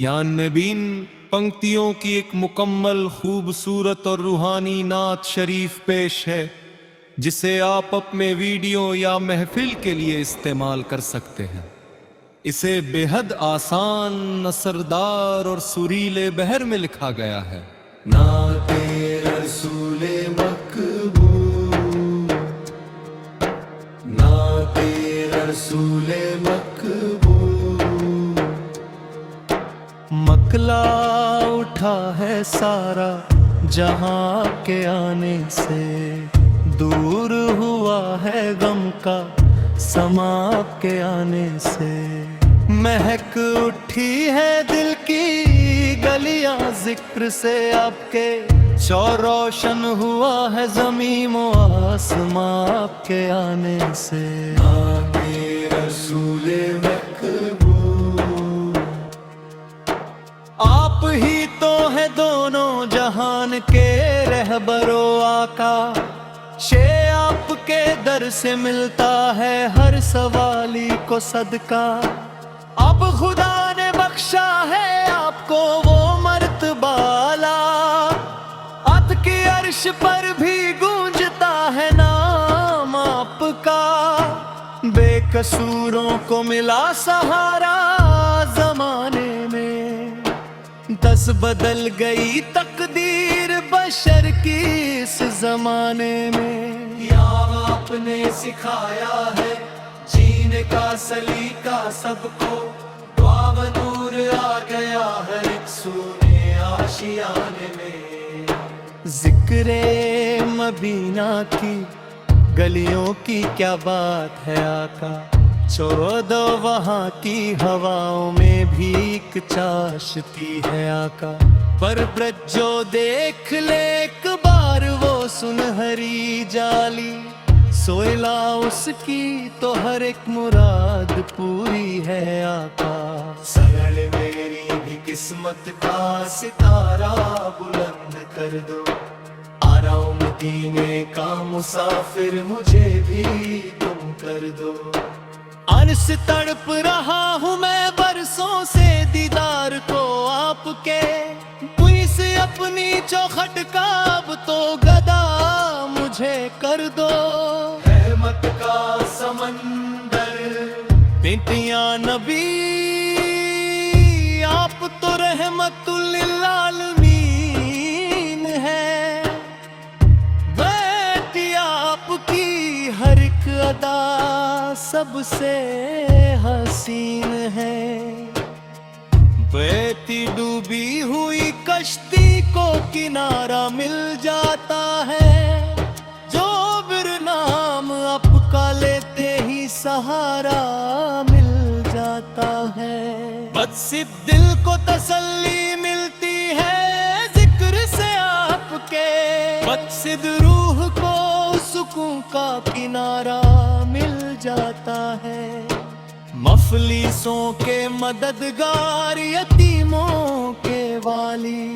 نبین پنکتیوں کی ایک مکمل خوبصورت اور روحانی نعت شریف پیش ہے جسے آپ اپنے ویڈیو یا محفل کے لیے استعمال کر سکتے ہیں۔ اسے بے حد آسان، نثردار اور سریلے بحر میں لکھا گیا ہے۔ نعت رسول مقبول، نعت رسول مقبول، مکلا اٹھا ہے سارا جہاں کے آنے سے، دور ہوا ہے غم کا سما کے آنے سے، مہک اٹھی ہے دل کی گلیاں ذکر سے آپ کے، روشن ہوا ہے زمین و آسمان آپ کے آنے سے۔ نعت رسول مقبول، آپ ہی تو ہے دونوں جہان کے رہبر و آقا، آپ کے در سے ملتا ہے ہر سوالی کو صدقہ، اب خدا نے بخشا ہے آپ کو وہ مرتبہ اعلیٰ، عط کی عرش پر بھی گونجتا ہے نام آپ کا، بے قصوروں کو ملا سہارا زمانے میں، دس بدل گئی تقدیر بشر کی اس زمانے میں، آپ نے سکھایا ہے جینے کا سلیقہ سب کو، دعا و نور آ گیا ہے ایک سونے آشیانے میں، ذکر مبینہ کی گلیوں کی کیا بات ہے آقا، چھوڑ دو وہاں کی ہواؤں میں بھی ایک چاشتی ہے آقا، پر برج جو دیکھ لے ایک بار وہ سنہری جالی، سوئلا اس کی تو ہر ایک مراد پوری ہے آقا، سگڑ میری بھی قسمت کا ستارہ بلند کر دو، آ رہا ہوں مدینے کا مسافر مجھے بھی تم کر دو، عرش تڑپ رہا ہوں میں برسوں سے دیدار کو آپ کے، کوئی سے اپنی چوکھٹ کا اب تو گدا مجھے کر دو، رحمت کا سمندر بیٹیاں نبی، آپ تو رحمت للعالمین ہے، بیٹی آپ کی ہر ایک ادا سب سے حسین ہے، بیٹی ڈوبی ہوئی کشتی کو کنارہ مل جاتا ہے، جو بر نام آپ کا لیتے ہی سہارا مل جاتا ہے، بدصد دل کو تسلی ملتی ہے ذکر سے آپ کے، بدصد روح کو سکون کا کنارہ مل جاتا ہے، مفلسوں کے مددگار یتیموں کے والی،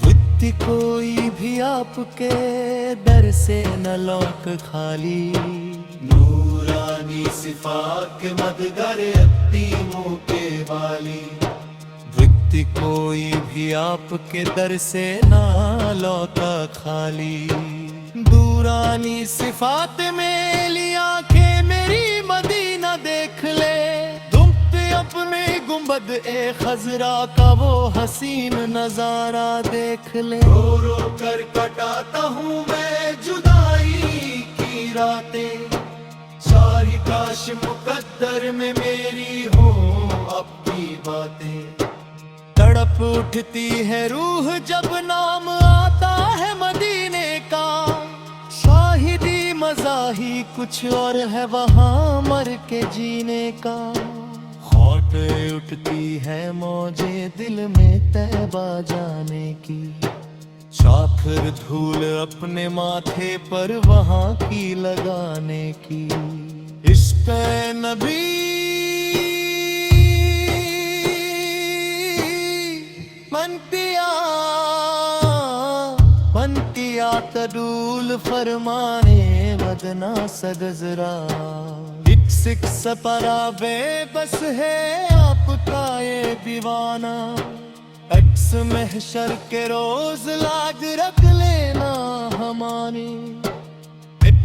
وقت کوئی بھی آپ کے در سے نہ لوٹ خالی، نورانی صفات کے مددگار یتیموں کے والی، وقت کوئی بھی آپ کے در سے نہ لوٹا خالی، نورانی صفات میں لی آنکھیں میری مدینہ دیکھ لے، دمتے اپنے گنبد اے خضرا کا وہ حسین نظارہ دیکھ لے، رو رو کر کٹاتا ہوں میں جدائی کی راتیں، ساری کاش مقدر میں میری ہوں اب کی باتیں، تڑپ اٹھتی ہے روح جب نام آتا ہے مدینے کا، شاہدی مزاحی کچھ اور ہے وہاں مر کے جینے کا، ہوٹ اٹھتی ہے موجیں دل میں طیبہ جانے کی، چاکر دھول اپنے ماتھے پر وہاں کی لگانے کی، عشق نبی منتیا تدول فرمانے مدنہ سگزرا، ایک سکھ سپرا بے بس ہے آپ کا یہ دیوانہ عکس محشر کے روز لاگ رکھ لینا ہماری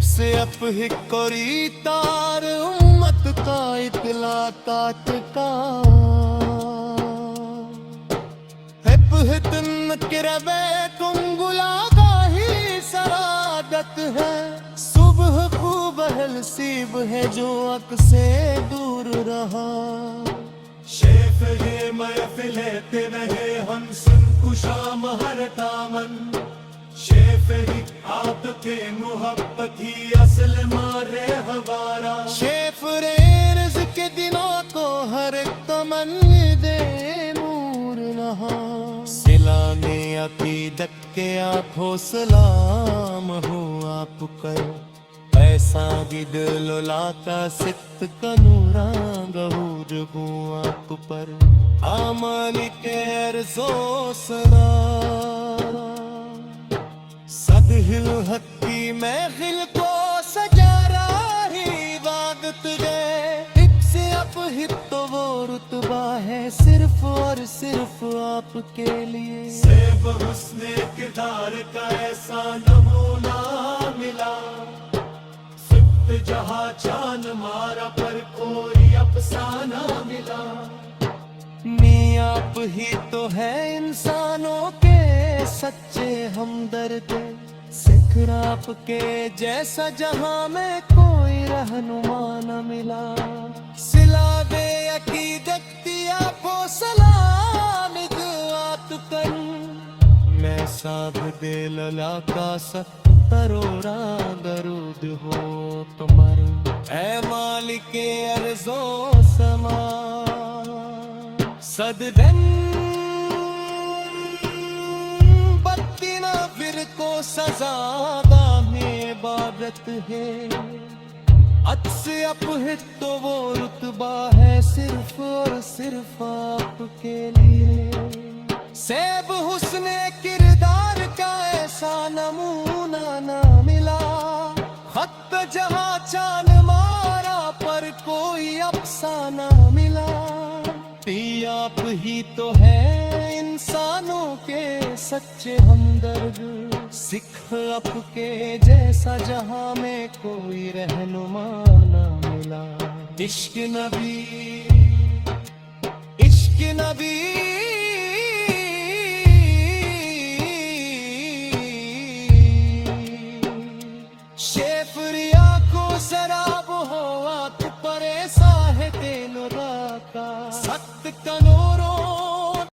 سے اپ ہکوری تار امت کا اطلاقات کا ہپ ہتن کربے کنگلا کا ہی سرادت ہے صبح خوب اہل سیب ہے جو اک سے دور رہا شیف ہے محفل ہے تنہے ہم سن کشا مہر دامن شیف ہی آپ کے محبت ہی اصل مارے ہمارا شیف رے رزق کے دنوں کو ہر ایک تمنی دے نور نہا سلانے عقیدت کے آپ ہو سلام ہو آپ کر ایسا بھی دل لاتا ست کا نوران گہور ہو آپ پر عمل کے عرض و سنا صدہل حق کی محفل کو سجا رہی عبادت دے ایک سے اپ ہت تو وہ رتبہ ہے صرف اور صرف آپ کے لیے سیب حسن کردار کا ایسا نمونہ ملا سبت جہاں چاند مارا پر کوئی افسانہ ملا میاں آپ ہی تو ہے انسانوں کے سچے ہمدرد سکھ آپ کے جیسا جہاں میں کوئی رہنما نہ ملا سلا بے عقیدت آپ کو سلام دعات کر میں ساب دے للا کا سترورا درود ہو تمہارے اے مالک ارض و سما صددن بتی نہ پھر کو سزا میں عبادت ہے ات سے اپ ہت تو وہ رتبہ ہے صرف اور صرف آپ کے لیے سیب حسن کردار کا ایسا نمونہ نہ ملا خط جہاں چاند مارا پر کوئی افسانہ ملا آپ ہی تو ہے انسانوں کے سچے ہمدرد سکھ آپ کے جیسا جہاں میں کوئی رہنما نہ ملا عشق نبی